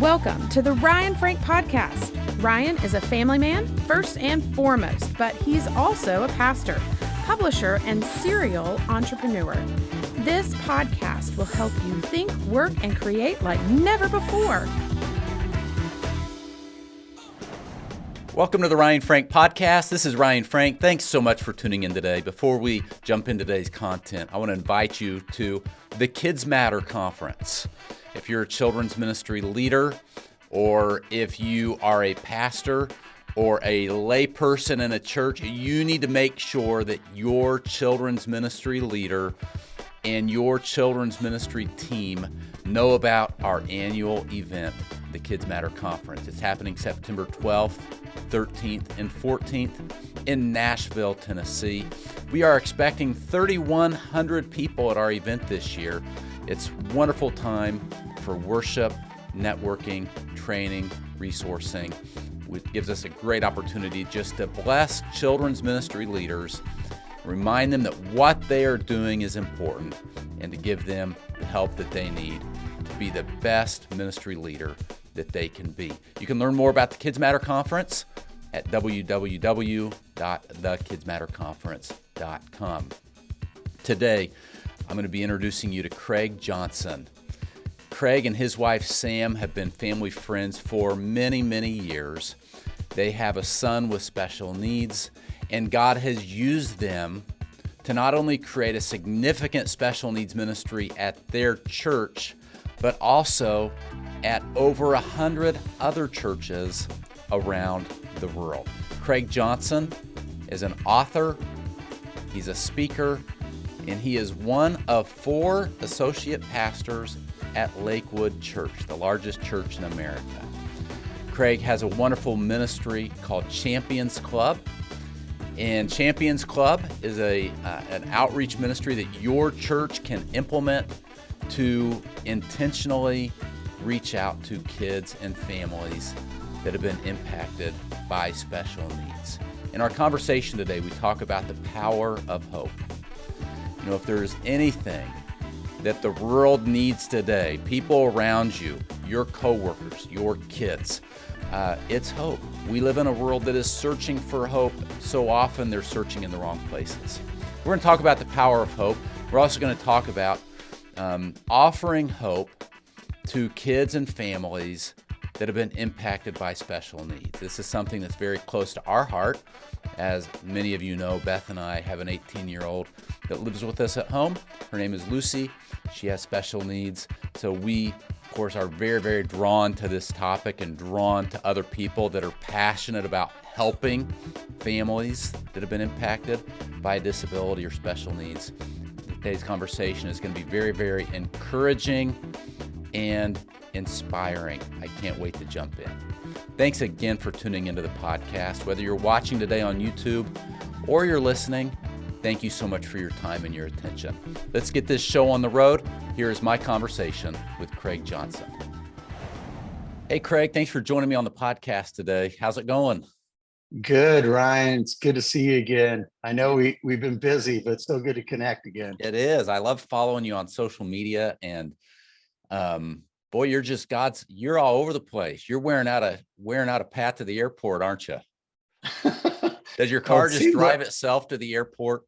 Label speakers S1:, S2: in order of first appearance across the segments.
S1: Welcome to the Ryan Frank Podcast. Ryan is a family man, first and foremost, but he's also a pastor, publisher, and serial entrepreneur. This podcast will help you think, work, and create like never before.
S2: Welcome to the Ryan Frank Podcast. This is Ryan Frank. Thanks so much for tuning in today. Before we jump into today's content, I want to invite you to the Kids Matter Conference. If you're a children's ministry leader, or if you are a pastor or a lay person in a church, you need to make sure that your children's ministry leader and your children's ministry team know about our annual event, the Kids Matter Conference. It's happening September 12th, 13th, and 14th in Nashville, Tennessee. We are expecting 3,100 people at our event this year. It's a wonderful time for worship, networking, training, resourcing. It gives us a great opportunity just to bless children's ministry leaders, remind them that what they are doing is important, and to give them the help that they need to be the best ministry leader that they can be. You can learn more about the Kids Matter Conference at www.thekidsmatterconference.com. Today, I'm going to be introducing you to Craig Johnson. Craig and his wife Sam have been family friends for many, many years. They have a son with special needs, and God has used them to not only create a significant special needs ministry at their church, but also at over 100 other churches around the world. Craig Johnson is an author, he's a speaker, and he is one of 4 associate pastors at Lakewood Church, the largest church in America. Craig has a wonderful ministry called Champions Club. And Champions Club is an outreach ministry that your church can implement to intentionally reach out to kids and families that have been impacted by special needs. In our conversation today, we talk about the power of hope. You know, if there's anything that the world needs today, people around you, your coworkers, your kids, it's hope. We live in a world that is searching for hope. So often they're searching in the wrong places. We're going to talk about the power of hope. We're also going to talk about offering hope to kids and families that have been impacted by special needs. This is something that's very close to our heart. As many of you know, Beth and I have an 18-year-old that lives with us at home. Her name is Lucy. She has special needs. So we, of course, are very, very drawn to this topic and drawn to other people that are passionate about helping families that have been impacted by disability or special needs. Today's conversation is going to be very, very encouraging and inspiring. I can't wait to jump in. Thanks again for tuning into the podcast. Whether you're watching today on YouTube or you're listening, thank you so much for your time and your attention. Let's get this show on the road. Here is my conversation with Craig Johnson. Hey, Craig, thanks for joining me on the podcast today. How's it going?
S3: Good, Ryan. It's good to see you again. I know we've been busy, but it's still good to connect again.
S2: It is. I love following you on social media, and boy, you're all over the place. You're wearing out a path to the airport, aren't you? Does your car just drive itself to the airport?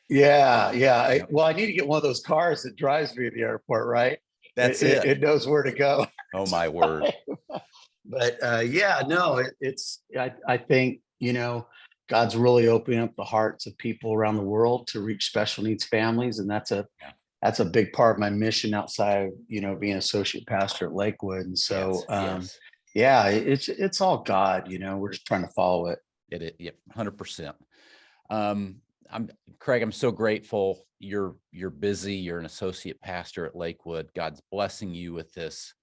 S3: Yeah. I need to get one of those cars that drives me to the airport, right?
S2: That's it.
S3: It knows where to go.
S2: Oh my word.
S3: But I think, God's really opening up the hearts of people around the world to reach special needs families. And that's a big part of my mission outside of, being associate pastor at Lakewood. And so, yes. It's all God, we're just trying to follow it.
S2: Yeah, 100%. Craig, I'm so grateful you're busy. You're an associate pastor at Lakewood. God's blessing you with this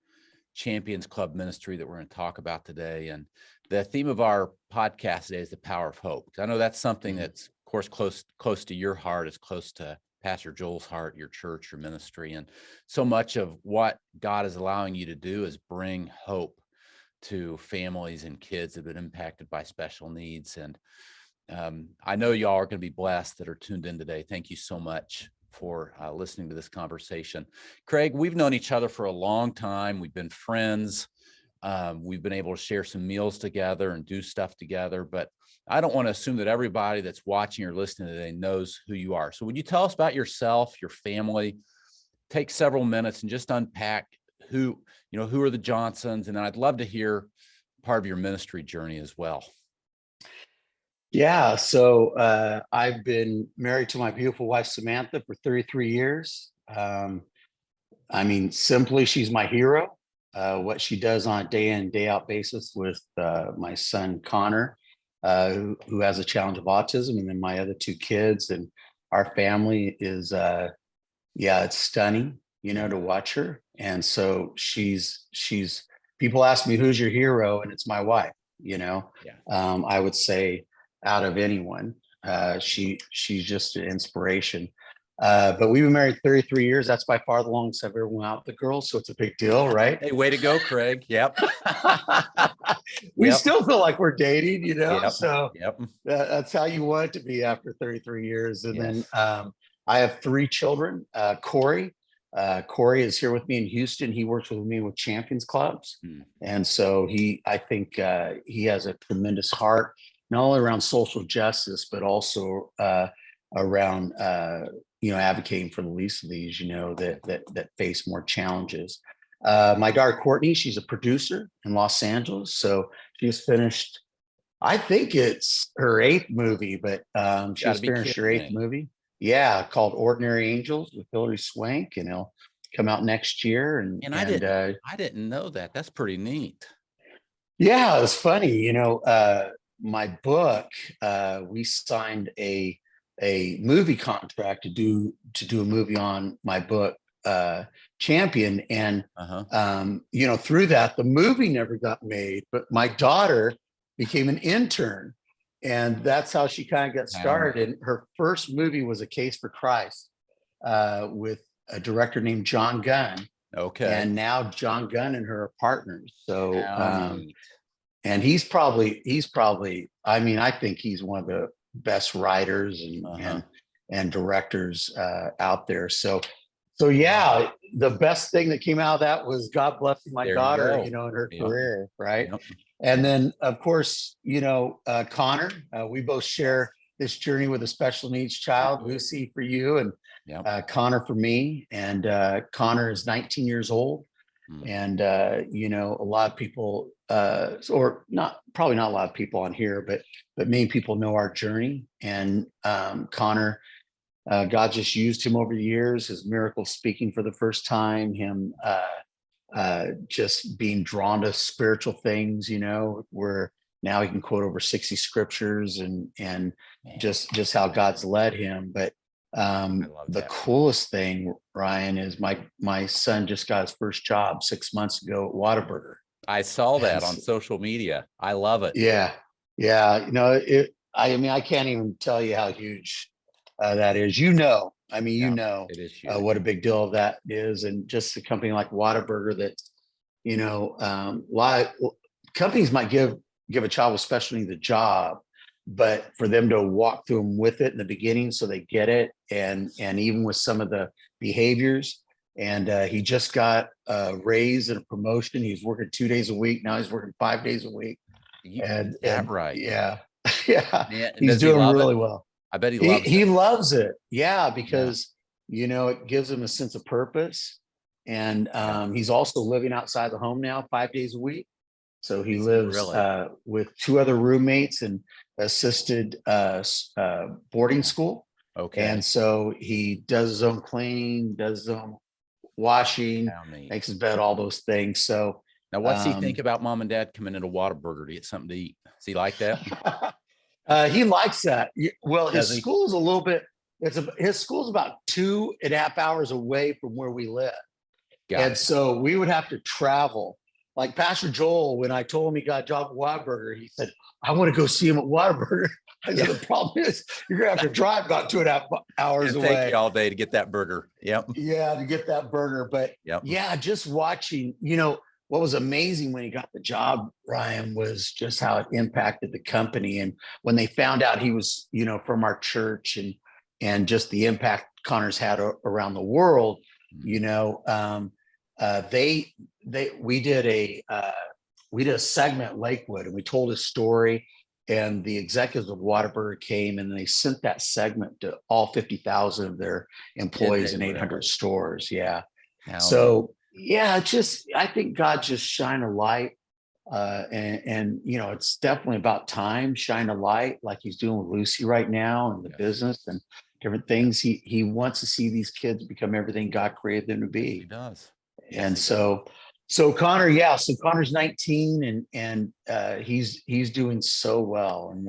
S2: Champions Club ministry that we're going to talk about today. And the theme of our podcast today is the power of hope. I know that's something that's, of course, close to your heart. It's close to Pastor Joel's heart, your church, your ministry. And so much of what God is allowing you to do is bring hope to families and kids that have been impacted by special needs. And I know y'all are going to be blessed that are tuned in today. Thank you so much for listening to this conversation. Craig, we've known each other for a long time. We've been friends. We've been able to share some meals together and do stuff together, but I don't want to assume that everybody that's watching or listening today knows who you are. So would you tell us about yourself, your family? Take several minutes and just unpack who are the Johnsons, and then I'd love to hear part of your ministry journey as well.
S3: Yeah, so I've been married to my beautiful wife Samantha for 33 years. I mean, simply, she's my hero. What she does on a day in, day out basis with my son Connor, who has a challenge of autism, and then my other two kids, and our family is, it's stunning, to watch her. And so she's. People ask me who's your hero, and it's my wife. I would say out of anyone, she's just an inspiration. But we've been married 33 years. That's by far the longest I've ever went out with the girls. So it's a big deal, right?
S2: Hey, way to go, Craig. Yep.
S3: We still feel like we're dating,
S2: Yep.
S3: So
S2: Yep.
S3: That's how you want it to be after 33 years. And then I have three children. Corey is here with me in Houston. He works with me with Champions Clubs. And so I think he has a tremendous heart, not only around social justice, but also around advocating for the least of these, that face more challenges. My daughter Courtney, she's a producer in Los Angeles, so she's finished. I think it's her 8th movie, but she's finished her 8th movie. Yeah, called Ordinary Angels with Hilary Swank, and it'll come out next year. And
S2: I didn't know that. That's pretty neat.
S3: Yeah, it's funny. My book, we signed a movie contract to do a movie on my book, Champion, and through that the movie never got made, but my daughter became an intern, and that's how she kind of got started. And her first movie was A Case for Christ, with a director named John Gunn.
S2: Okay.
S3: And now John Gunn and her are partners. So and he's probably I mean, I think he's one of the best writers and directors out there. So yeah, the best thing that came out of that was God blessing my daughter, in her career, right? Yep. And then, of course, Connor, we both share this journey with a special needs child, Lucy for you, and Connor for me. And Connor is 19 years old. And, a lot of people, or probably not a lot of people on here, but many people know our journey. And Connor, God just used him over the years, his miracle speaking for the first time, him just being drawn to spiritual things, where now he can quote over 60 scriptures and just how God's led him. But the coolest thing, Ryan, is my son just got his first job 6 months ago at Whataburger.
S2: I saw that on social media. I love it.
S3: Yeah. I can't even tell you how huge that is. It is huge. What a big deal that is. And just a company like Whataburger that, a lot of companies might give a child with special needs a job, but for them to walk through them with it in the beginning so they get it, and even with some of the behaviors. And he just got a raise and a promotion. He's working 2 days a week. Now he's working 5 days a week.
S2: Right.
S3: Yeah.
S2: Man,
S3: he's doing really well.
S2: I bet he loves it.
S3: He loves it. Yeah, because it gives him a sense of purpose. And he's also living outside the home now 5 days a week. So he lives with 2 other roommates in assisted boarding school. Okay. And so he does his own cleaning, does his own washing, makes his bed, all those things. So
S2: now what's he think about mom and dad coming into Whataburger to get something to eat? Does he like that?
S3: He likes that. Well, his school is a little bit, his school's about 2.5 hours away from where we live. And so we would have to travel. Like Pastor Joel, when I told him he got a job at Whataburger, he said, I want to go see him at Whataburger. I said, the problem is you're going to have to drive about 2.5 hours away.
S2: Take you all day to get that burger. Yep.
S3: Yeah, to get that burger. But just watching, what was amazing when he got the job, Ryan, was just how it impacted the company. And when they found out he was, from our church, and just the impact Connor's had around the world, we did a segment at Lakewood, and we told a story, and the executives of Whataburger came and they sent that segment to all 50,000 of their employees in 800 stores. Yeah. So yeah, I think God just shine a light. And it's definitely about time, shine a light like he's doing with Lucy right now and the business and different things. He wants to see these kids become everything God created them to be.
S2: He does.
S3: And so Connor, so Connor's 19 and he's doing so well, and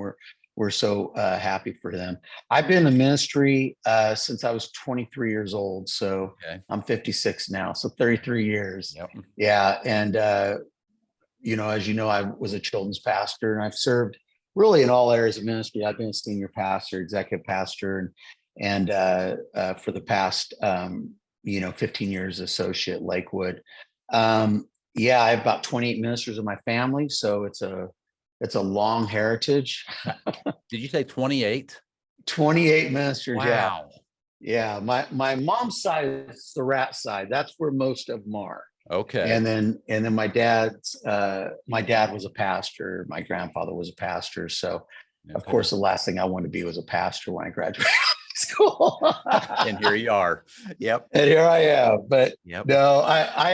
S3: we're so happy for them. I've been in ministry since I was 23 years old. So I'm 56 now. So 33 years.
S2: Yep.
S3: Yeah. And as you know, I was a children's pastor, and I've served really in all areas of ministry. I've been a senior pastor, executive pastor, and for the past 15 years associate Lakewood. I have about 28 ministers in my family, so it's a long heritage.
S2: Did you say 28?
S3: 28 ministers.
S2: Wow.
S3: Yeah. My mom's side is the rat side. That's where most of them are.
S2: Okay.
S3: And then my dad was a pastor. My grandfather was a pastor. So of course, the last thing I wanted to be was a pastor when I graduated school.
S2: And here you are. Yep.
S3: And here I am. But no, I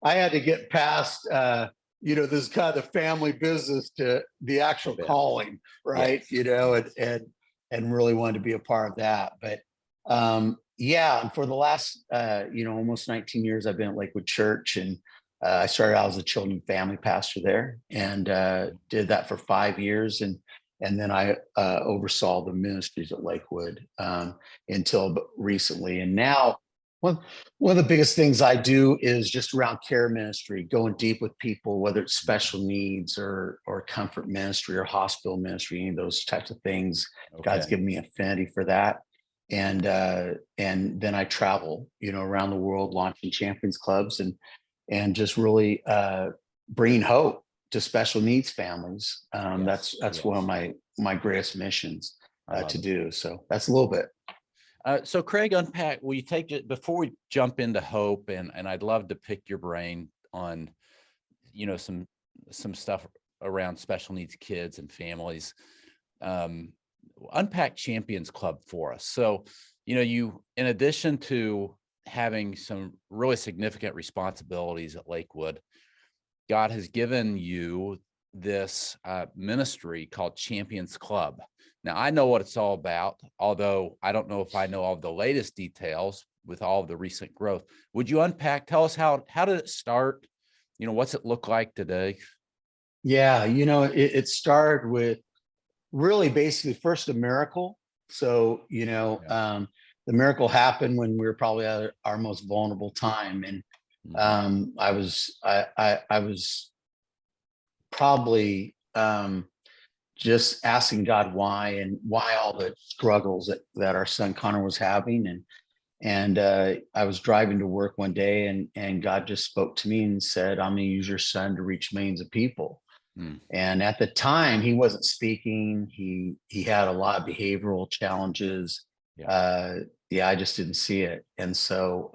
S3: had to get past this kind of family business to the actual calling, right? Yes. And really wanted to be a part of that. But and for the last almost 19 years, I've been at Lakewood Church, and I started out as a children and family pastor there, and did that for 5 years, and then I oversaw the ministries at Lakewood until recently. And now one of the biggest things I do is just around care ministry, going deep with people, whether it's special needs or comfort ministry or hospital ministry, any of those types of things. Okay. God's given me affinity for that. And then I travel, around the world, launching champions clubs and just really bringing hope to special needs families. That's one of my greatest missions to do. So that's a little bit.
S2: So Craig, unpack, will you take it before we jump into hope, and I'd love to pick your brain on, some stuff around special needs kids and families. Unpack Champions Club for us. So, you, in addition to having some really significant responsibilities at Lakewood, God has given you this ministry called Champions Club. Now, I know what it's all about, although I don't know if I know all of the latest details with all of the recent growth. Would you tell us how did it start? What's it look like today?
S3: Yeah, it started with really basically first a miracle. So, the miracle happened when we were probably at our most vulnerable time. And I was probably just asking God why, and why all the struggles that our son Connor was having. And I was driving to work one day, and God just spoke to me and said, "I'm going to use your son to reach millions of people." And at the time, he wasn't speaking. He had a lot of behavioral challenges. I just didn't see it. And so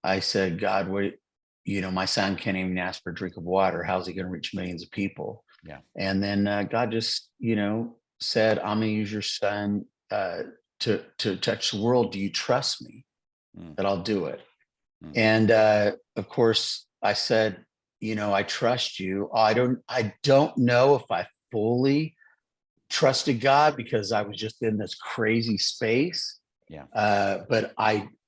S3: I said, God, my son can't even ask for a drink of water. How's he going to reach millions of people? Yeah. And then God just, said, I'm going to use your son to touch the world. Do you trust me that I'll do it? And of course, I said, I trust you. I don't know if I fully trusted God because I was just in this crazy space. Yeah. But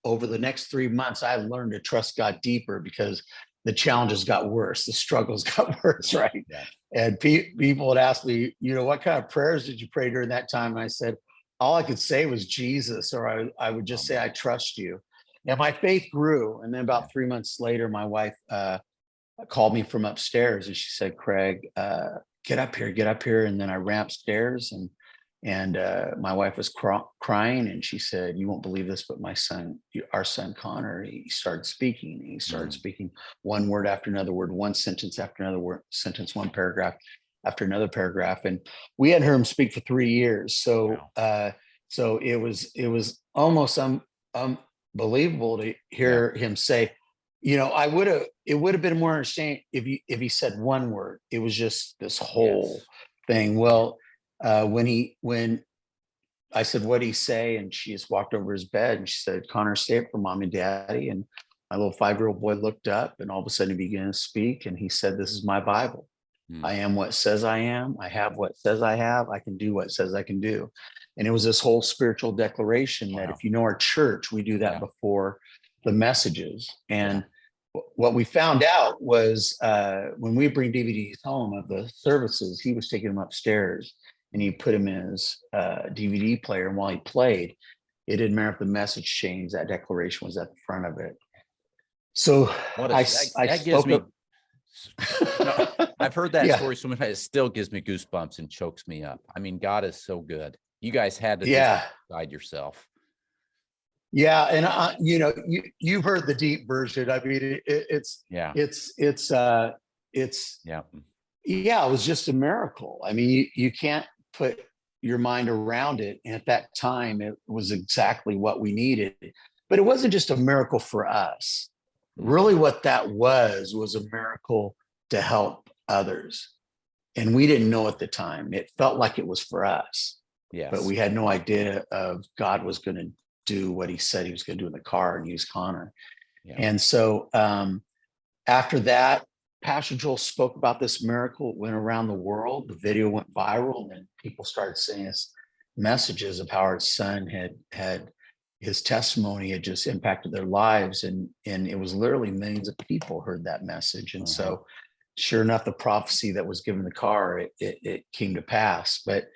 S3: over the next 3 months, I learned to trust God deeper because the challenges got worse. The struggles got worse. Right. Yeah. And people would ask me, what kind of prayers did you pray during that time? And I said, all I could say was Jesus, or I would just say, I trust you. And my faith grew. And then about 3 months later, my wife, called me from upstairs, and she said, Craig, get up here. And then I ran upstairs, and my wife was crying, and she said, you won't believe this, but our son Connor, he started speaking. He started speaking one word after another word, one sentence after another sentence, one paragraph after another paragraph. And we hadn't heard him speak for 3 years. So so it was almost unbelievable to hear him say, it would have been more understanding if he said one word. It was just this whole
S2: Yes.
S3: thing. Well, when I said, "What'd he say?" And she just walked over his bed and she said, "Connor, stay up for mommy and daddy." And my little 5-year-old boy looked up and all of a sudden he began to speak and he said, "This is my Bible.
S2: Mm.
S3: I am what says I am. I have what says I have. I can do what says I can do." And it was this whole spiritual declaration that
S2: Wow.
S3: if you know our church, we do that
S2: Yeah.
S3: before the messages.
S2: Yeah.
S3: And what we found out was when we bring DVDs home of the services, he was taking them upstairs and he put them in his DVD player. And while he played, it didn't matter if the message changed, that declaration was at the front of it. So
S2: What
S3: I,
S2: a
S3: I
S2: that gives
S3: spoke
S2: me,
S3: up.
S2: you know, I've heard that
S3: Yeah.
S2: story so many times. It still gives me goosebumps and chokes me up. I mean, God is so good. You guys had to just
S3: Yeah.
S2: guide yourself.
S3: Yeah, and you've heard the deep version. I mean,
S2: Yeah.
S3: it's
S2: Yeah.
S3: yeah, it was just a miracle. I mean, you can't put your mind around it. And at that time, it was exactly what we needed. But it wasn't just a miracle for us. Really,
S2: Mhm.
S3: what that was a miracle to help others. And we didn't know at the time. It felt like it was for us, but
S2: Yes.
S3: we had no idea of God was going to do what he said he was going to do in the car and use Connor.
S2: Yeah.
S3: And so after that, Pastor Joel spoke about this miracle. It went around the world. The video went viral, and people started sending us messages of how our son had his testimony had just impacted their lives, and it was literally millions of people heard that message. And
S2: Uh-huh.
S3: so, sure enough, the prophecy that was given the car it came to pass. But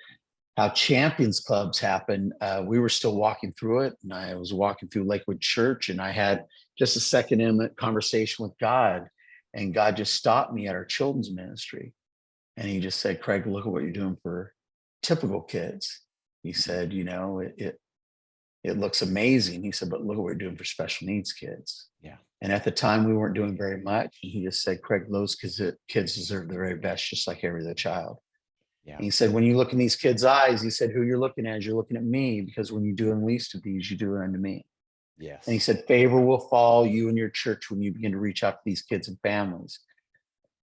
S3: how champions clubs happen, we were still walking through it, and I was walking through Lakewood Church, and I had just a second intimate conversation with God, and God just stopped me at our children's ministry, and he just said, "Craig, look at what you're doing for typical kids." He said, it looks amazing. He said, "But look at what you're doing for special needs kids."
S2: Yeah.
S3: And at the time, we weren't doing very much. And he just said, "Craig, those kids deserve the very best, just like every other child."
S2: Yeah.
S3: And he said, "When you look in these kids' eyes," he said, "who you're looking at is you're looking at me, because when you do the least of these, you do it unto me." And he
S2: Yes.
S3: said, "Favor will fall you and your church when you begin to reach out to these kids and families."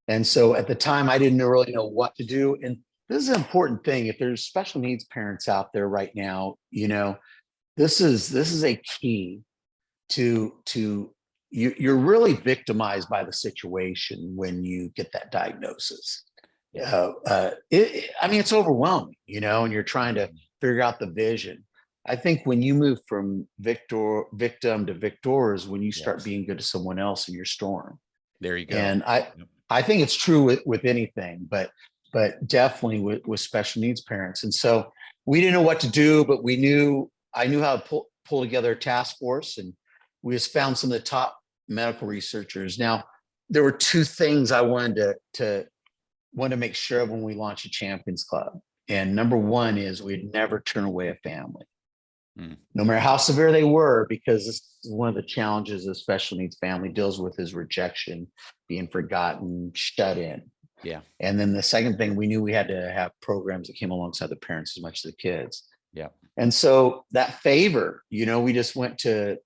S3: And so at the time, I didn't really know what to do. And this is an important thing. If there's special needs parents out there right now, this is a key to you're really victimized by the situation when you get that diagnosis.
S2: Yeah.
S3: I mean, it's overwhelming, and you're trying to figure out the vision. I think when you move from victim to victor is when you start
S2: Yes.
S3: being good to someone else in your storm.
S2: There you go.
S3: And
S2: Yep.
S3: I think it's true with anything, but definitely with special needs parents. And so we didn't know what to do, but I knew how to pull together a task force, and we just found some of the top medical researchers. Now, there were two things I wanted to make sure of when we launched a Champions Club. And number one is we'd never turn away a family, no matter how severe they were, because this is one of the challenges a special needs family deals with is rejection, being forgotten, shut in.
S2: Yeah.
S3: And then the second thing, we knew we had to have programs that came alongside the parents as much as the kids.
S2: Yeah.
S3: And so that favor, we just went to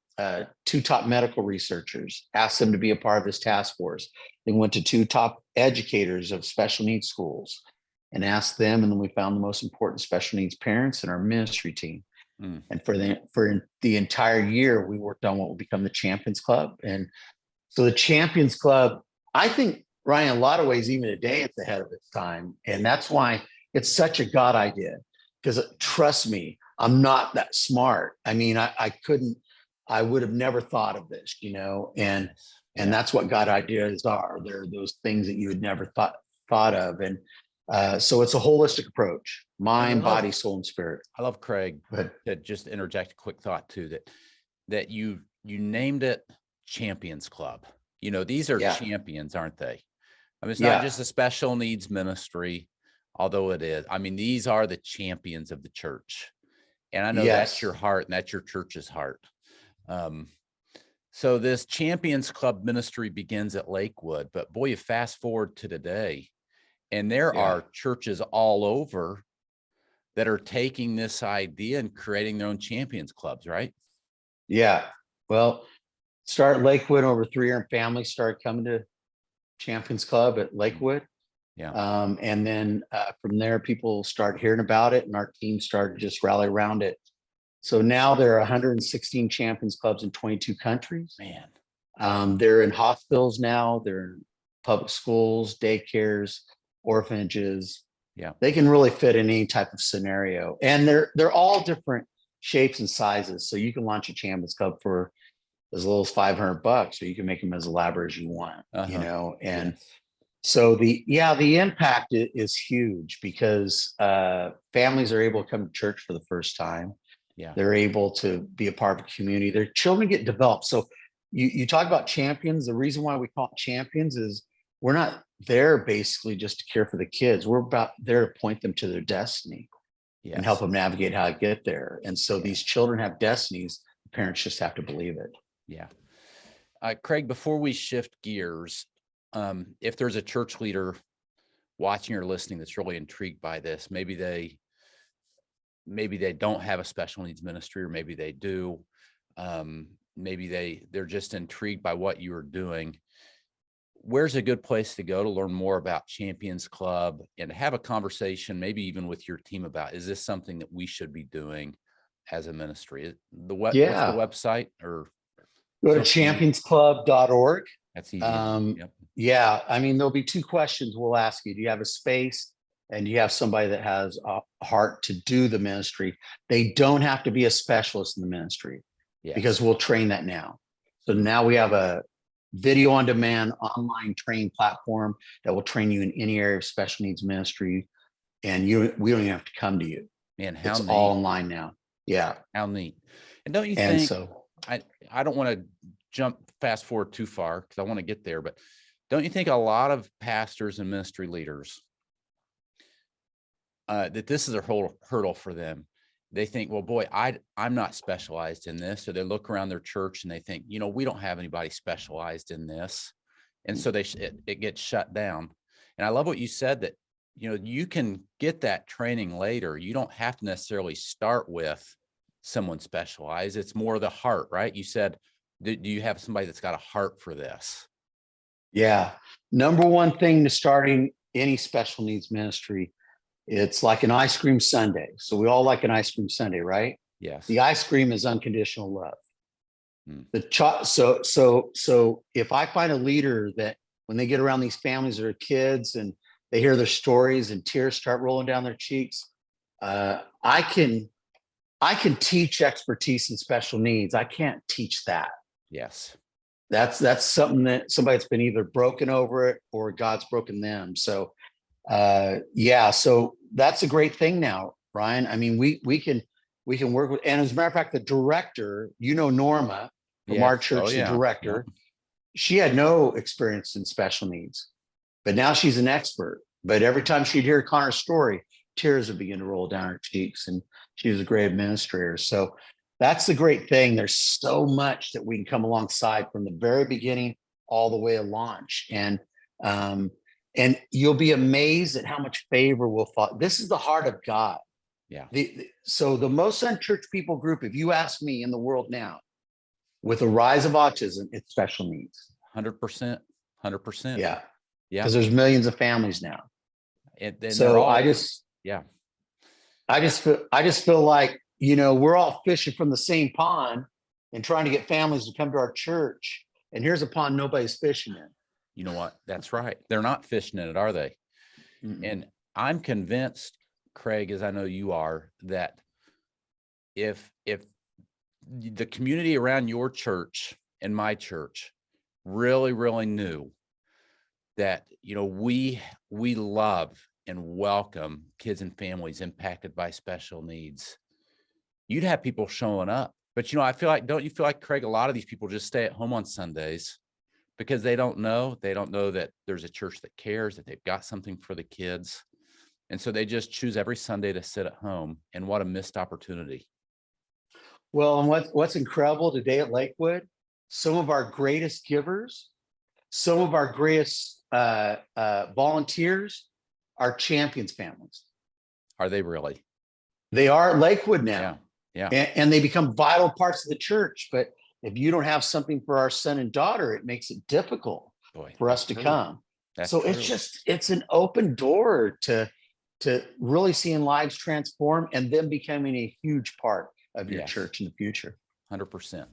S3: two top medical researchers, asked them to be a part of this task force. Then went to two top educators of special needs schools and asked them. And then we found the most important special needs parents in our ministry team. And for the entire year, we worked on what will become the Champions Club. And so the Champions Club, I think, Ryan, in a lot of ways, even today, it's ahead of its time. And that's why it's such a God idea. Because trust me, I'm not that smart. I mean, I would have never thought of this, and that's what God ideas are. They're those things that you had never thought of. And so it's a holistic approach, mind, body, soul, and spirit.
S2: I love Craig. To just interject a quick thought too, that you named it Champions Club. These are champions, aren't they? I mean, it's not just a special needs ministry, although it is. I mean, these are the champions of the church. And I know that's your heart and that's your church's heart. So this Champions Club ministry begins at Lakewood, but boy, you fast forward to today, and there are churches all over that are taking this idea and creating their own champions clubs, right?
S3: Yeah. Well, Started Lakewood, over 300 families started coming to Champions Club at Lakewood.
S2: Yeah.
S3: And then from there, people start hearing about it, and our team started to just rally around it. So now there are 116 Champions Clubs in 22 countries.
S2: Man.
S3: They're in hospitals now. They're in public schools, daycares, orphanages.
S2: Yeah.
S3: They can really fit in any type of scenario, and they're all different shapes and sizes. So you can launch a Champions Club for as little as $500, or you can make them as elaborate as you want. You know, and
S2: Yes.
S3: so the impact is huge, because families are able to come to church for the first time.
S2: Yeah.
S3: They're able to be a part of a community. Their children get developed. So you talk about champions. The reason why we call it champions is we're not there basically just to care for the kids. We're about there to point them to their destiny and help them navigate how to get there. And so these children have destinies. Parents just have to believe it.
S2: Yeah. Craig, before we shift gears, if there's a church leader watching or listening that's really intrigued by this, maybe they don't have a special needs ministry, or maybe they do. Maybe they're just intrigued by what you are doing. Where's a good place to go to learn more about Champions Club and have a conversation, maybe even with your team, about, is this something that we should be doing as a ministry? What's the website? Or
S3: go to championsclub.org.
S2: That's easy.
S3: Yeah. I mean, there'll be two questions we'll ask you. Do you have a space? And you have somebody that has a heart to do the ministry? They don't have to be a specialist in the ministry, because we'll train that now. So now we have a video on demand online training platform that will train you in any area of special needs ministry. And we don't even have to come to you.
S2: Man, how
S3: it's
S2: neat.
S3: all online now. Yeah.
S2: How neat. And don't you think,
S3: so
S2: I don't want to jump fast forward too far, because I want to get there, but don't you think a lot of pastors and ministry leaders, that this is a whole hurdle for them? They think, well, boy, I'm not specialized in this. So they look around their church and they think, we don't have anybody specialized in this. And so it gets shut down. And I love what you said, that, you can get that training later. You don't have to necessarily start with someone specialized. It's more the heart, right? You said, do you have somebody that's got a heart for this?
S3: Yeah. Number one thing to starting any special needs ministry, it's like an ice cream sundae. So we all like an ice cream sundae, right?
S2: Yes.
S3: The ice cream is unconditional love. So if I find a leader that when they get around these families or kids and they hear their stories and tears start rolling down their cheeks, I can teach expertise in special needs. I can't teach that.
S2: Yes.
S3: That's something that somebody's been either broken over it or God's broken them. So so that's a great thing now, Ryan. I mean, we can work with, and as a matter of fact, the director, Norma from our church, the director, she had no experience in special needs, but now she's an expert. But every time she'd hear Connor's story, tears would begin to roll down her cheeks, and she was a great administrator. So that's the great thing. There's so much that we can come alongside from the very beginning all the way to launch. And you'll be amazed at how much favor we'll fall. This is the heart of God.
S2: Yeah.
S3: So the most unchurched people group, if you ask me, in the world now, with the rise of autism, it's special needs.
S2: 100%. 100%.
S3: Yeah.
S2: Yeah.
S3: Because there's millions of families now.
S2: And
S3: so I just feel like, we're all fishing from the same pond and trying to get families to come to our church. And here's a pond nobody's fishing in.
S2: You know what? That's right. They're not fishing in it, are they? Mm-mm. And I'm convinced, Craig, as I know you are, that if the community around your church and my church really, really knew that, we love and welcome kids and families impacted by special needs, you'd have people showing up. But, don't you feel like, Craig, a lot of these people just stay at home on Sundays because they don't know that there's a church that cares, that they've got something for the kids. And so they just choose every Sunday to sit at home. And what a missed opportunity.
S3: Well, and what's incredible today at Lakewood, some of our greatest givers, some of our greatest volunteers are Champions families.
S2: Are they really?
S3: They are at Lakewood now.
S2: Yeah.
S3: And they become vital parts of the church. But if you don't have something for our son and daughter, it makes it difficult for us to come. So it's an open door to really seeing lives transform and them becoming a huge part of your church in the future.
S2: 100%.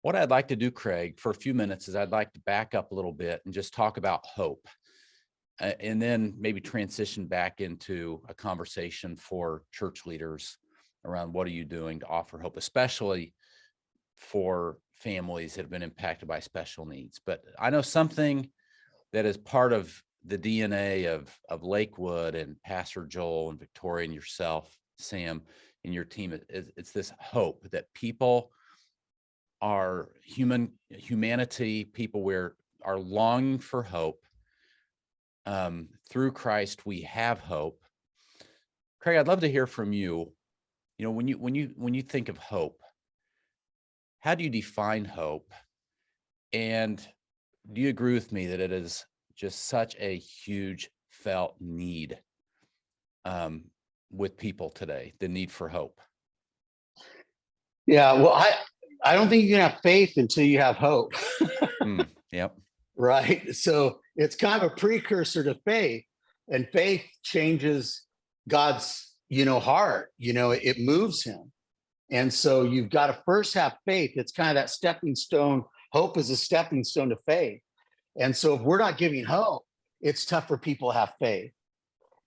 S2: What I'd like to do, Craig, for a few minutes is I'd like to back up a little bit and just talk about hope, and then maybe transition back into a conversation for church leaders around what are you doing to offer hope, especially for families that have been impacted by special needs. But I know something that is part of the DNA of Lakewood and Pastor Joel and Victoria and yourself, Sam, and your team. It's this hope that people are humanity, people are longing for hope. Through Christ, we have hope. Craig, I'd love to hear from you. You know, when you think of hope, how do you define hope? And do you agree with me that it is just such a huge felt need with people today, the need for hope?
S3: Yeah, well, I don't think you can have faith until you have hope.
S2: Yep.
S3: Right. So it's kind of a precursor to faith, and faith changes God's, heart, it moves him. And so you've got to first have faith. It's kind of that stepping stone. Hope is a stepping stone to faith. And so if we're not giving hope, it's tough for people to have faith.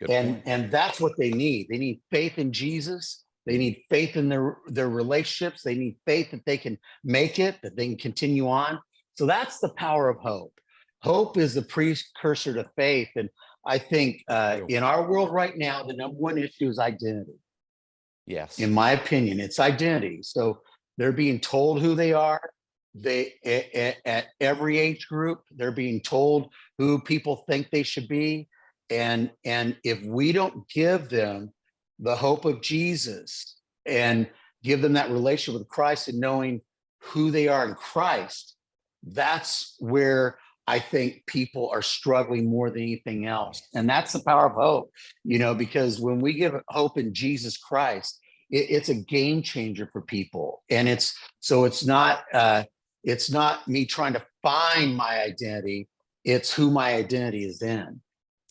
S3: And that's what they need. They need faith in Jesus. They need faith in their relationships. They need faith that they can make it, that they can continue on. So that's the power of hope. Hope is the precursor to faith. And I think in our world right now, the number one issue is identity.
S2: Yes.
S3: In my opinion, it's identity. So they're being told who they are. They at every age group, they're being told who people think they should be. And if we don't give them the hope of Jesus and give them that relationship with Christ and knowing who they are in Christ, that's where I think people are struggling more than anything else. And that's the power of hope, because when we give hope in Jesus Christ, it's a game changer for people. And it's not me trying to find my identity. It's who my identity is in.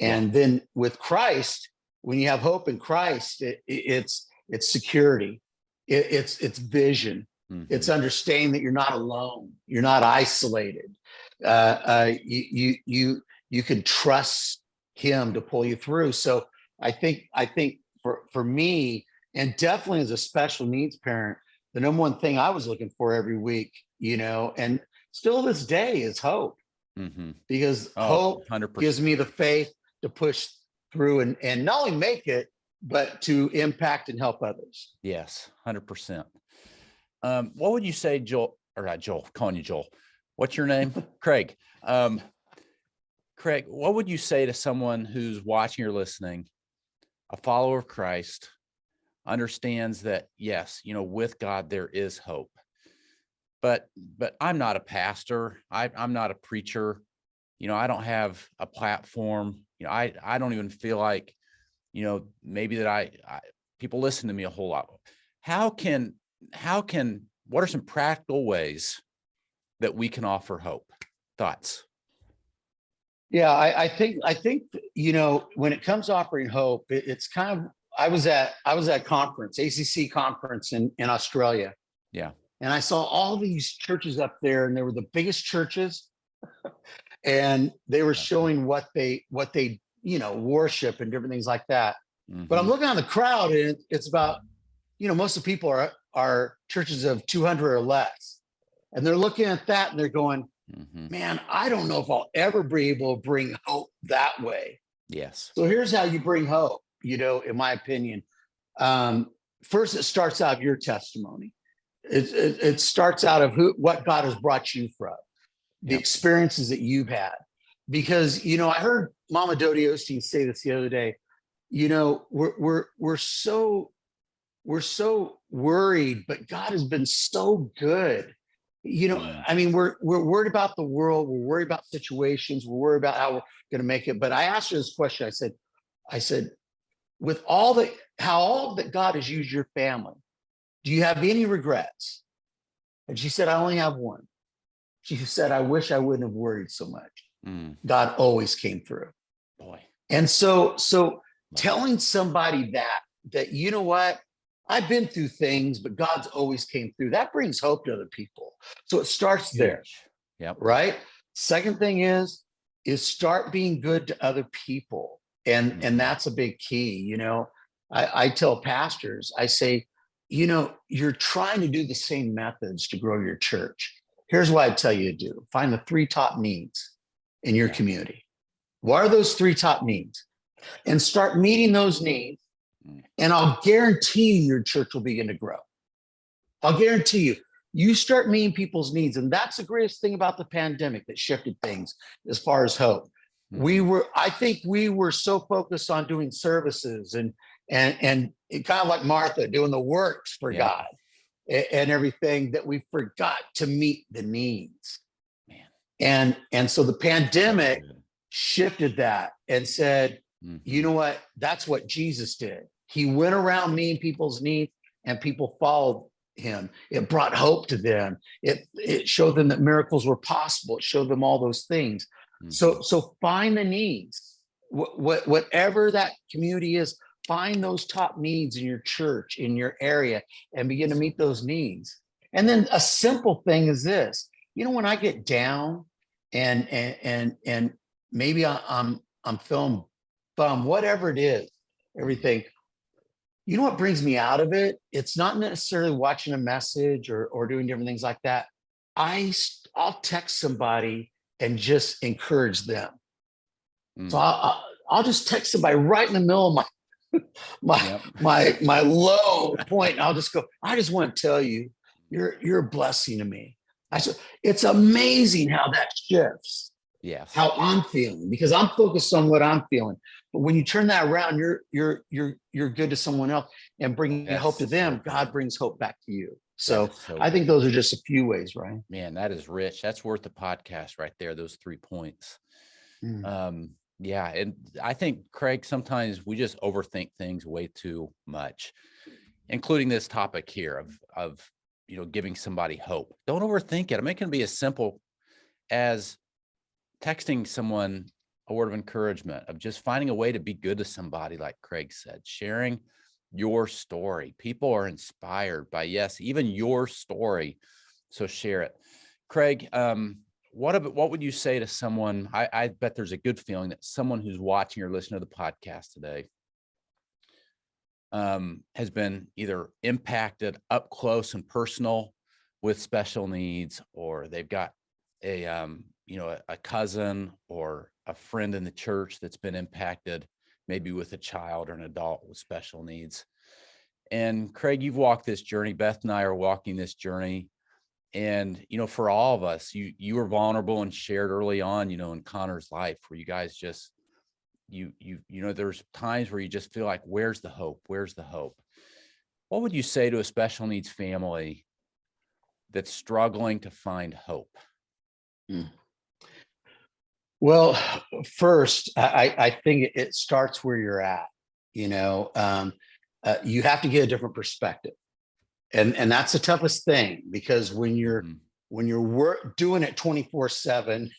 S3: And then with Christ, when you have hope in Christ, it's security. It's vision. Mm-hmm. It's understanding that you're not alone. You're not isolated. You can trust him to pull you through. So I think for me, and definitely as a special needs parent, the number one thing I was looking for every week, and still this day is hope. Mm-hmm. Because hope 100%. Gives me the faith to push through and not only make it, but to impact and help others.
S2: Yes, 100%. What would you say, Joel, or not Joel, calling you Joel? What's your name? Craig. Craig, what would you say to someone who's watching or listening, a follower of Christ, understands that, yes, with God, there is hope, but I'm not a pastor. I'm not a preacher. I don't have a platform. I don't even feel like, maybe that people listen to me a whole lot. What are some practical ways that we can offer hope? Thoughts?
S3: Yeah, I think, when it comes to offering hope, it's kind of, I was at conference, ACC conference in Australia.
S2: Yeah.
S3: And I saw all these churches up there, and they were the biggest churches. And they were showing what they worship and different things like that. Mm-hmm. But I'm looking on the crowd, and it's about, most of the people are churches of 200 or less. And they're looking at that and they're going, mm-hmm. Man, I don't know if I'll ever be able to bring hope that way.
S2: Yes.
S3: So here's how you bring hope, in my opinion. First, it starts out of your testimony. It starts out of what God has brought you from, the experiences that you've had. Because, I heard Mama Dodie Osteen say this the other day. We're so worried, but God has been so good. I mean, we're worried about the world. We're worried about situations. We're worried about how we're going to make it. But I asked her this question. I said, with how all that God has used your family, do you have any regrets? And she said, I only have one. She said, I wish I wouldn't have worried so much. God always came through.
S2: Boy.
S3: And so telling somebody that, you know what, I've been through things, but God's always came through, that brings hope to other people. So it starts there.
S2: Yep.
S3: Right. Second thing is start being good to other people. And that's a big key. You know, I tell pastors, I say, you know, you're trying to do the same methods to grow your church. Here's what I tell you to do. Find the 3 top needs in your community. What are those 3 top needs? And start meeting those needs. And I'll guarantee you your church will begin to grow. I'll guarantee you. You start meeting people's needs. And that's the greatest thing about the pandemic that shifted things as far as hope. I think we were so focused on doing services and kind of like Martha doing the works for God and everything, that we forgot to meet the needs. Man. And so the pandemic shifted that and said, you know what? That's what Jesus did. He went around meeting people's needs and people followed him. It brought hope to them. It showed them that miracles were possible. It showed them all those things. So find the needs, whatever that community is, find those top needs in your church, in your area, and begin to meet those needs. And then a simple thing is this, you know, when I get down and maybe I'm feeling bummed, whatever it is, everything, you know what brings me out of it? It's not necessarily watching a message or doing different things like that. I'll text somebody and just encourage them. So I'll just text somebody right in the middle of my low point. And I'll just go, I just want to tell you, you're a blessing to me. I said, it's amazing how that shifts. Yes. How I'm feeling, because I'm focused on what I'm feeling. But when you turn that around, you're good to someone else and bringing hope to them. God brings hope back to you. So I think those are just a few ways, right?
S2: Man, that is rich. That's worth the podcast right there. Those 3 points. Yeah. And I think, Craig, sometimes we just overthink things way too much, including this topic here of, you know, giving somebody hope. Don't overthink it. I mean, it can be as simple as texting someone a word of encouragement, of just finding a way to be good to somebody, like Craig said, sharing your story. People are inspired by, even your story. So share it. Craig, what would you say to someone? I bet there's a good feeling that someone who's watching or listening to the podcast today has been either impacted up close and personal with special needs, or they've got a cousin or a friend in the church that's been impacted, maybe with a child or an adult with special needs. And Craig, you've walked this journey. Beth and I are walking this journey. And, you know, for all of us, you were vulnerable and shared early on, you know, in Connor's life, where you guys just, you know, there's times where you just feel like, where's the hope? Where's the hope? What would you say to a special needs family that's struggling to find hope?
S3: Well, first, I think it starts where you're at. You know, you have to get a different perspective, and that's the toughest thing, because when you're doing it 24/7,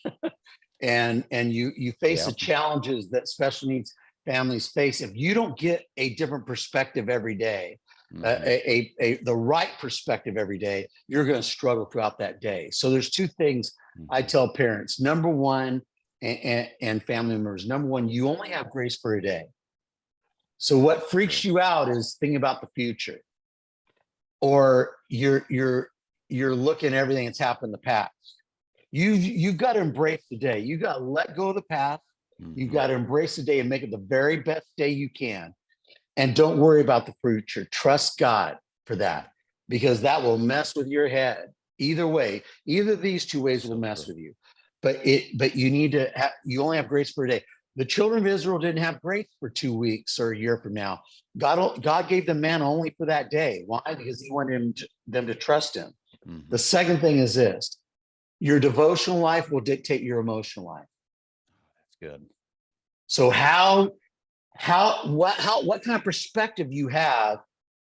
S3: and you face the challenges that special needs families face, if you don't get a different perspective every day, the right perspective every day, you're going to struggle throughout that day. So there's 2 things I tell parents. Number one, and family members. Number one, you only have grace for a day. So what freaks you out is thinking about the future, or you're looking at everything that's happened in the past. You've got to embrace the day. You got to let go of the past. You've got to embrace the day and make it the very best day you can. And don't worry about the future. Trust God for that, because that will mess with your head. Either way, either of these 2 ways will mess with you. But you need to you only have grace for a day. The children of Israel didn't have grace for 2 weeks or a year from now. God gave them manna only for that day. Why? Because he wanted them to trust him. The second thing is this: your devotional life will dictate your emotional life.
S2: That's good.
S3: So what kind of perspective you have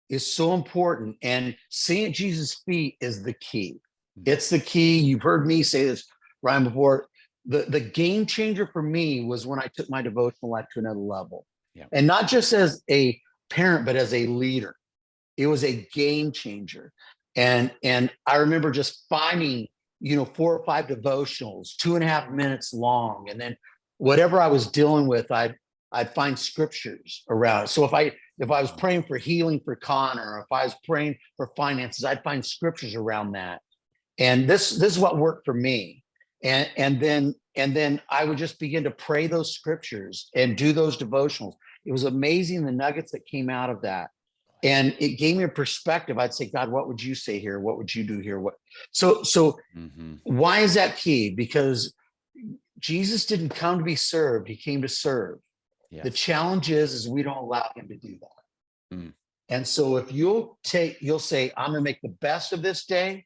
S3: is so important, and seeing at Jesus' feet is the key. It's the key. You've heard me say this, Ryan, before. The game changer for me was when I took my devotional life to another level.
S2: Yeah.
S3: And not just as a parent, but as a leader. It was a game changer. And I remember just finding, 4 or 5 devotionals, 2.5 minutes long. And then whatever I was dealing with, I'd find scriptures around it. So if I was praying for healing for Connor, or if I was praying for finances, I'd find scriptures around that. And this is what worked for me. And then I would just begin to pray those scriptures and do those devotionals. It was amazing the nuggets that came out of that. And it gave me a perspective. I'd say, God, what would you say here? What would you do here? So why is that key? Because Jesus didn't come to be served. He came to serve. Yes. The challenge is we don't allow him to do that. Mm. And so if you'll say, I'm going to make the best of this day.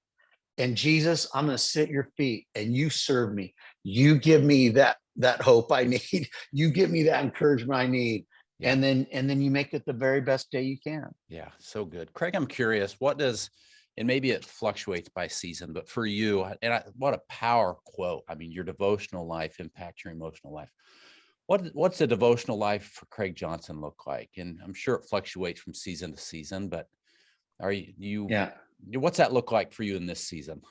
S3: And Jesus, I'm going to sit at your feet and you serve me. You give me that hope I need. You give me that encouragement I need. Yeah. And then you make it the very best day you can.
S2: Yeah. So good. Craig, I'm curious, and maybe it fluctuates by season, but for you, what a power quote. I mean, your devotional life impacts your emotional life. What's a devotional life for Craig Johnson look like? And I'm sure it fluctuates from season to season, but what's that look like for you in this season?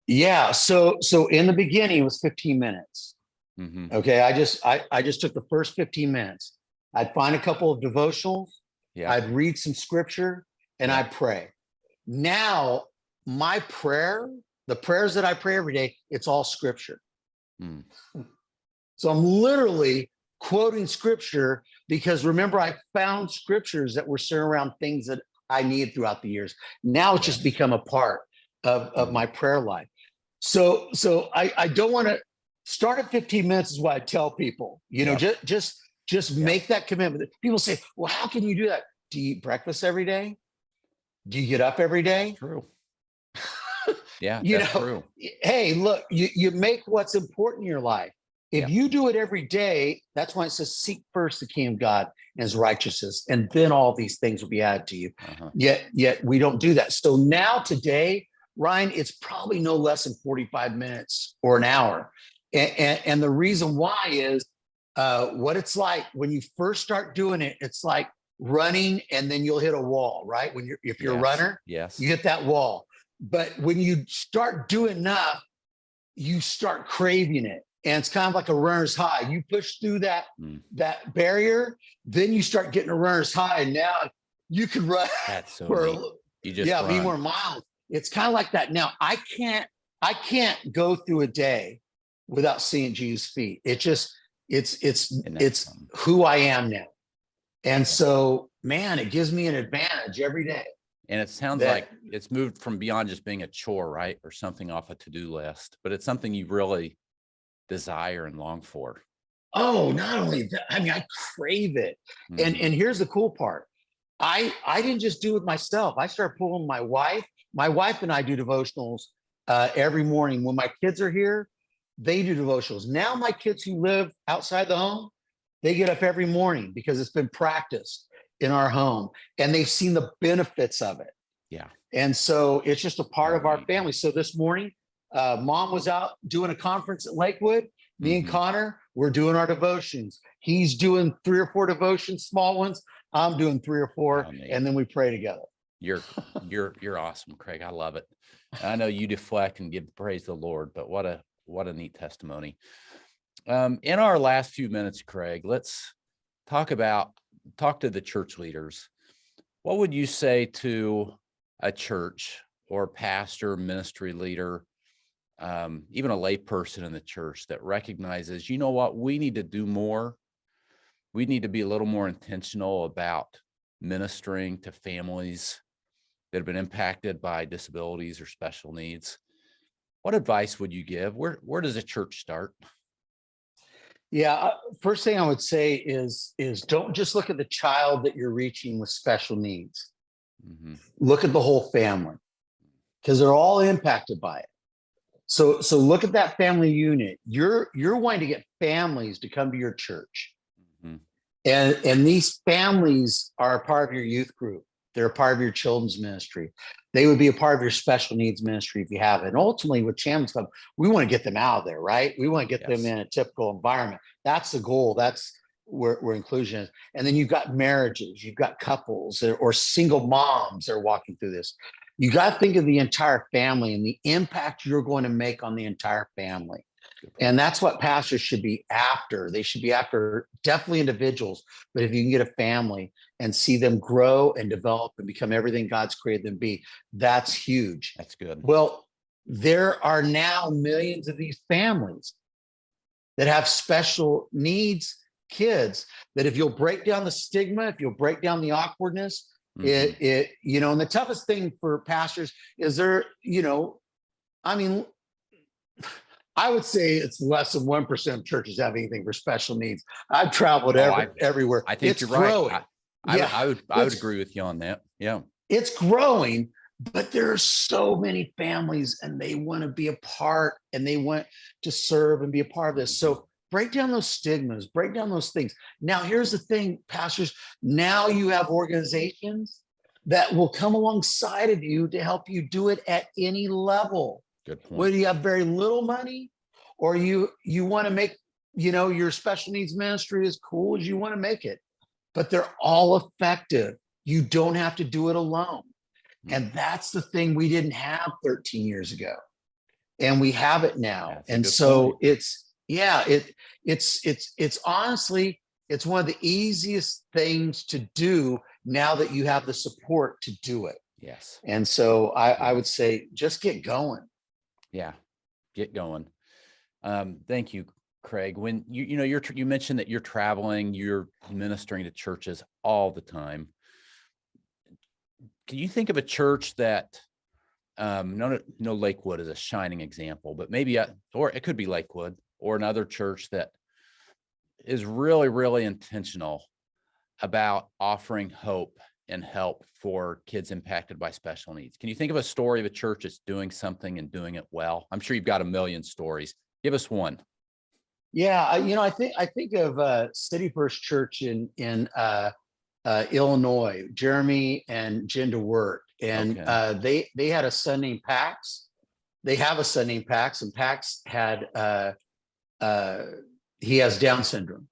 S3: Yeah. So in the beginning, it was 15 minutes. Mm-hmm. Okay. I just took the first 15 minutes. I'd find a couple of devotionals. Yeah. I'd read some scripture and I'd pray. Now my prayer, the prayers that I pray every day, it's all scripture. Mm. So I'm literally quoting scripture because remember, I found scriptures that were centered around things that I needed throughout the years. Now it's just become a part of my prayer life. So I don't want to start at 15 minutes is what I tell people, just make that commitment. People say, well, how can you do that? Do you eat breakfast every day? Do you get up every day?
S2: True. Yeah, that's true.
S3: Hey, look, you make what's important in your life. If you do it every day, that's why it says seek first the kingdom of God and his righteousness, and then all these things will be added to you. Uh-huh. Yet we don't do that. So now today, Ryan, it's probably no less than 45 minutes or an hour. And the reason why is what it's like when you first start doing it, it's like running and then you'll hit a wall, right? If you're a runner, you hit that wall. But when you start doing enough, you start craving it. And it's kind of like a runner's high. You push through that barrier, then you start getting a runner's high. And now you can run many more miles. It's kind of like that. Now I can't go through a day without seeing Jesus' feet. It's who I am now. And so, man, it gives me an advantage every day.
S2: And it sounds like it's moved from beyond just being a chore, right? Or something off a to-do list, but it's something you really desire and long for.
S3: Oh, not only that, I mean, I crave it. Mm-hmm. And here's the cool part. I didn't just do it myself. I started pulling my wife. My wife and I do devotionals every morning. When my kids are here, they do devotionals. Now my kids who live outside the home, they get up every morning because it's been practiced in our home and they've seen the benefits of it.
S2: Yeah.
S3: And so it's just a part of our family. So this morning, Mom was out doing a conference at Lakewood. Me and Connor, we're doing our devotions. He's doing 3 or 4 devotions, small ones. I'm doing 3 or 4, and then we pray together.
S2: You're awesome, Craig. I love it. I know you deflect and give praise to the Lord, but what a neat testimony. In our last few minutes, Craig, let's talk to the church leaders. What would you say to a church or pastor, ministry leader, even a lay person in the church that recognizes, you know what, we need to do more. We need to be a little more intentional about ministering to families that have been impacted by disabilities or special needs. What advice would you give? Where does a church start?
S3: Yeah, first thing I would say is don't just look at the child that you're reaching with special needs. Mm-hmm. Look at the whole family because they're all impacted by it. So look at that family unit. You're wanting to get families to come to your church. Mm-hmm. And these families are a part of your youth group. They're a part of your children's ministry. They would be a part of your special needs ministry if you have it. And ultimately with Champions Club, we want to get them out of there, right? We want to get them in a typical environment. That's the goal. That's where inclusion is. And then you've got marriages, you've got couples or single moms that are walking through this. You got to think of the entire family and the impact you're going to make on the entire family. And that's what pastors should be after. They should be after definitely individuals, but if you can get a family and see them grow and develop and become everything God's created them to be, that's huge.
S2: That's good.
S3: Well, there are now millions of these families that have special needs kids that if you'll break down the stigma, if you'll break down the awkwardness, and the toughest thing for pastors is I would say it's less than 1% of churches have anything for special needs. I've traveled everywhere.
S2: I think
S3: it's
S2: you're
S3: growing.
S2: right. I would agree with you on that. Yeah.
S3: It's growing, but there are so many families and they want to be a part and they want to serve and be a part of this. So break down those stigmas, break down those things. Now, here's the thing, pastors, now you have organizations that will come alongside of you to help you do it at any level.
S2: Good point.
S3: Whether you have very little money or you want to make, your special needs ministry as cool as you want to make it, but they're all effective. You don't have to do it alone. And that's the thing we didn't have 13 years ago. And we have it now. And so it's honestly, it's one of the easiest things to do now that you have the support to do it.
S2: Yes.
S3: And so I would say, just get going.
S2: Yeah, get going. Thank you, Craig. When you mentioned that you're traveling, you're ministering to churches all the time. Can you think of a church that, no, Lakewood is a shining example, but maybe, or it could be Lakewood or another church that is really, really intentional about offering hope and help for kids impacted by special needs? Can you think of a story of a church that's doing something and doing it well? I'm sure you've got a million stories. Give us one.
S3: Yeah, I think of City First Church in Illinois, Jeremy and Jen DeWert, and they had a son named Pax. They have a son named Pax, and Pax had he has Down syndrome.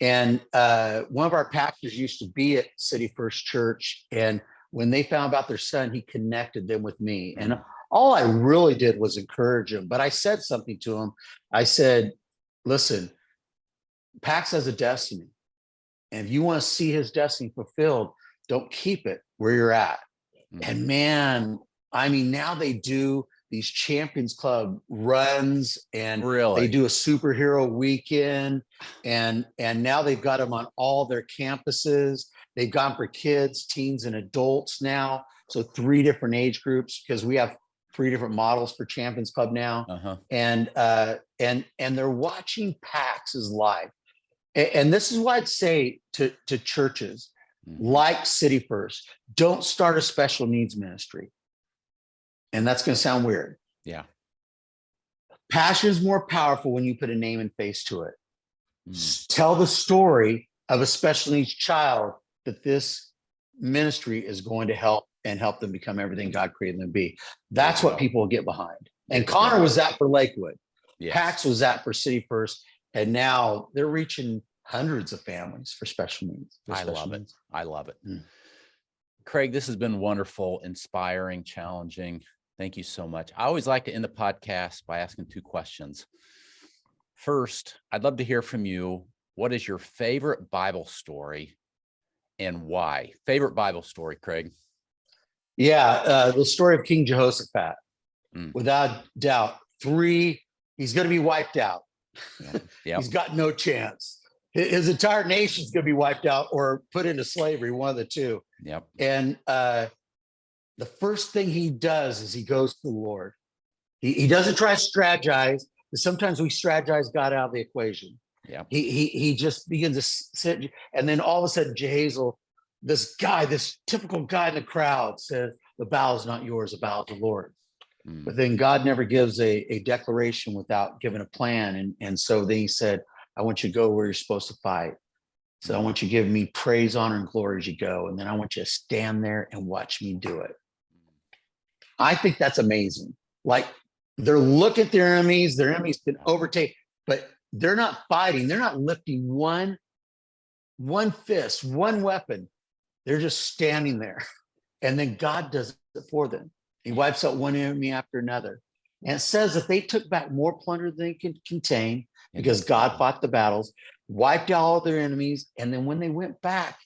S3: And one of our pastors used to be at City First Church. And when they found about their son, he connected them with me. And all I really did was encourage him. But I said something to him. I said, listen, Pax has a destiny. And if you want to see his destiny fulfilled, don't keep it where you're at. And man, now they do these Champions Club runs and they do a superhero weekend and now they've got them on all their campuses. They've gone for kids, teens, and adults now. So 3 different age groups, because we have 3 different models for Champions Club now. And they're watching Pax's life. And this is what I'd say to churches like City First: don't start a special needs ministry. And that's going to sound weird.
S2: Yeah.
S3: Passion is more powerful when you put a name and face to it. Tell the story of a special needs child that this ministry is going to help them become everything God created them to be. That's what people will get behind. And Connor was that for Lakewood. Yes. Pax was that for City First. And now they're reaching hundreds of families for special needs.
S2: I love it. Craig, this has been wonderful, inspiring, challenging. Thank you so much. I always like to end the podcast by asking 2 questions. First, I'd love to hear from you. What is your favorite Bible story and why? Favorite Bible story, Craig?
S3: Yeah, the story of King Jehoshaphat. Without doubt, he's going to be wiped out. He's got no chance. His entire nation's going to be wiped out or put into slavery, one of the two.
S2: Yep.
S3: And the first thing he does is he goes to the Lord. He doesn't try to strategize. Sometimes we strategize God out of the equation.
S2: Yeah.
S3: He just begins to sit, and then all of a sudden, Jehazel, this typical guy in the crowd, says, "The battle is not yours, the battle is the Lord." But then God never gives a declaration without giving a plan. And so then he said, "I want you to go where you're supposed to fight." So I want you to give me praise, honor, and glory as you go. And then I want you to stand there and watch me do it. I think that's amazing. Like they're looking at their enemies can overtake, but they're not fighting. They're not lifting one fist, one weapon. They're just standing there. And then God does it for them. He wipes out one enemy after another. And it says that they took back more plunder than they could contain because God fought the battles, wiped out all their enemies. And then when they went back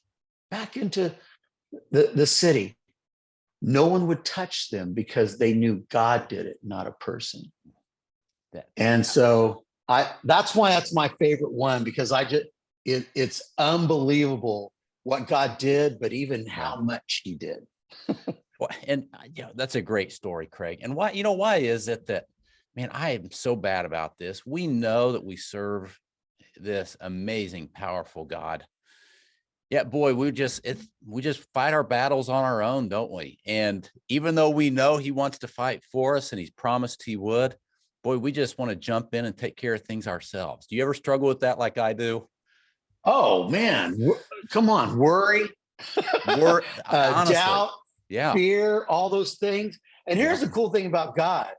S3: into the city, no one would touch them because they knew God did it, not a person. And so that's why that's my favorite one, because it's unbelievable what God did, but even how much he did.
S2: Well, and that's a great story, Craig. And why is it that, man, I am so bad about this. We know that we serve this amazing, powerful God. Yeah, boy, we just fight our battles on our own, don't we? And even though we know he wants to fight for us and he's promised he would, boy, we just want to jump in and take care of things ourselves. Do you ever struggle with that like I do?
S3: Oh man, come on, worry, doubt, fear, all those things. And here's the cool thing about God.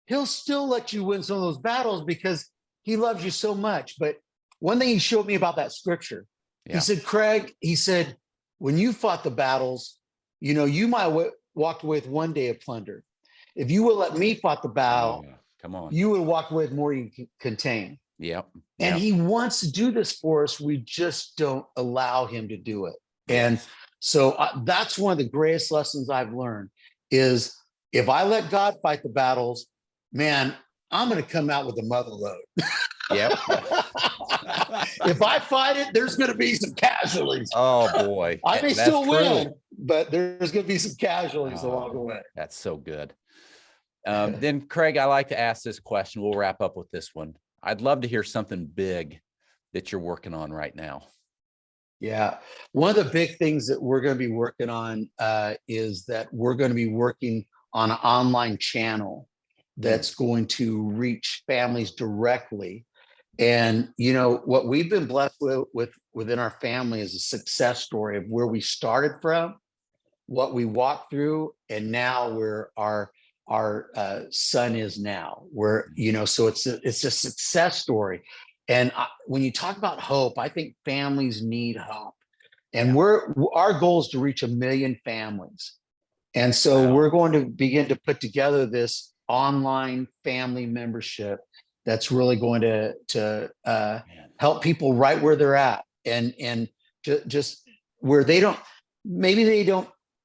S3: He'll still let you win some of those battles because he loves you so much. But one thing he showed me about that scripture, he said, Craig, he said, when you fought the battles, you might have walked away with one day of plunder. If you would let me fight the battle,
S2: come on, you
S3: would walk away with more you can contain. And he wants to do this for us. We just don't allow him to do it. And so that's one of the greatest lessons I've learned is if I let God fight the battles, man, I'm going to come out with a mother load. If I fight it, there's going to be some casualties.
S2: Oh boy.
S3: I may still win, but there's going to be some casualties along the way.
S2: That's so good. Then Craig, I like to ask this question. We'll wrap up with this one. I'd love to hear something big that you're working on right now.
S3: Yeah. One of the big things that we're going to be working on is that we're going to be working on an online channel that's going to reach families directly. And, what we've been blessed with within our family is a success story of where we started from, what we walked through, and now where our son is now. So it's a success story. And when you talk about hope, I think families need hope. And our goal is to reach 1 million families. And so we're going to begin to put together this online family membership that's really going to help people right where they're at, and just where they don't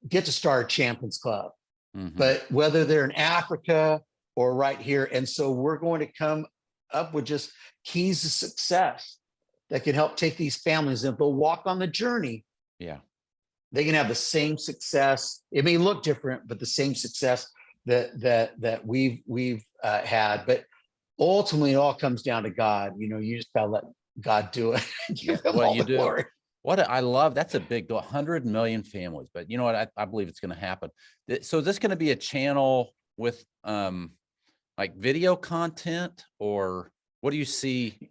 S3: get to start a Champions Club, but whether they're in Africa or right here. And so we're going to come up with just keys to success that can help take these families, and if they'll walk on the journey, they can have the same success. It may look different, but the same success that we've had. But ultimately, it all comes down to God. You just gotta let God do it. Give him all the glory.
S2: I love, that's a big goal, 100 million families. But you know what? I believe it's going to happen. So is this going to be a channel with like video content, or what do you see?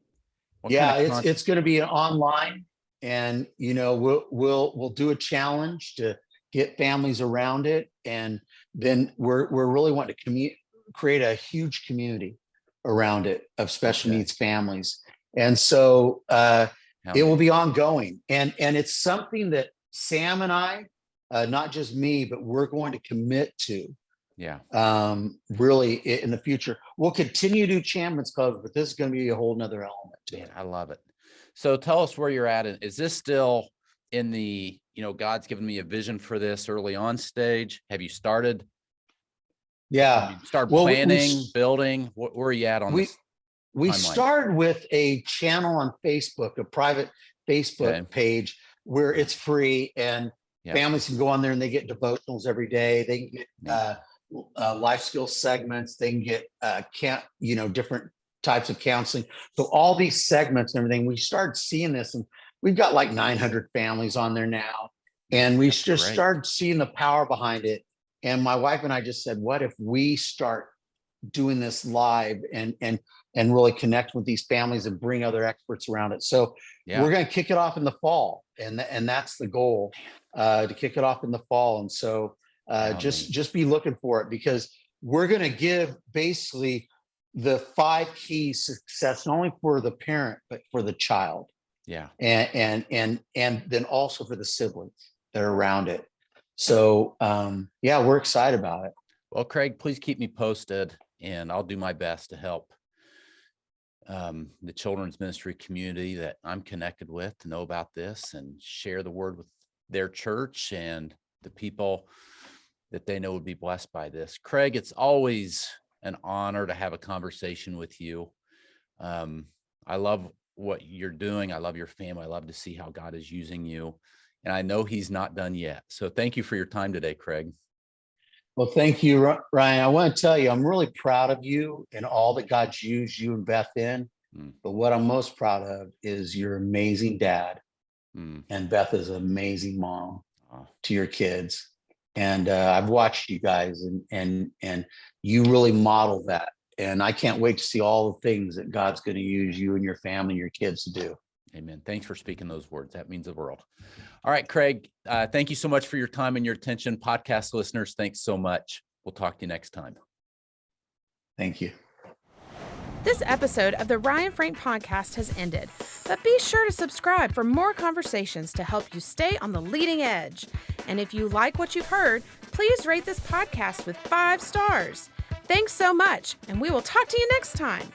S3: It's going to be online, and we'll do a challenge to get families around it, and then we're really wanting to create a huge community around it of special needs families. And so it will be ongoing, and it's something that Sam and I, not just me, but we're going to commit to. Really in the future. We'll continue to do Champions Clubs, but this is going to be a whole nother element to it.
S2: I love it. So tell us where you're at. Is this still in the, God's given me a vision for this early on stage? Have you started? Start planning, building? Where are you at on this?
S3: We started with a channel on Facebook, a private Facebook page where it's free, and families can go on there and they get devotionals every day. They can get life skill segments. They can get different types of counseling. So all these segments and everything, we started seeing this, and we've got like 900 families on there now, and we started seeing the power behind it. And my wife and I just said, what if we start doing this live and and really connect with these families and bring other experts around it. So we're going to kick it off in the fall, and that's the goal, to kick it off in the fall. And so just be looking for it, because we're going to give basically the 5 keys to success, not only for the parent, but for the child.
S2: Yeah.
S3: And then also for the siblings that are around it. So we're excited about it.
S2: Well, Craig, please keep me posted, and I'll do my best to help the children's ministry community that I'm connected with to know about this and share the word with their church and the people that they know would be blessed by this. Craig, it's always an honor to have a conversation with you. I love what you're doing. I love your family. I love to see how God is using you. And I know he's not done yet. So thank you for your time today, Craig.
S3: Well, thank you, Ryan. I want to tell you, I'm really proud of you and all that God's used you and Beth in. But what I'm most proud of is your amazing dad. And Beth is an amazing mom to your kids. And I've watched you guys, and you really model that. And I can't wait to see all the things that God's going to use you and your family and your kids to do.
S2: Amen. Thanks for speaking those words. That means the world. All right, Craig, thank you so much for your time and your attention. Podcast listeners, thanks so much. We'll talk to you next time.
S3: Thank you.
S1: This episode of the Ryan Frank Podcast has ended, but be sure to subscribe for more conversations to help you stay on the leading edge. And if you like what you've heard, please rate this podcast with 5 stars. Thanks so much, and we will talk to you next time.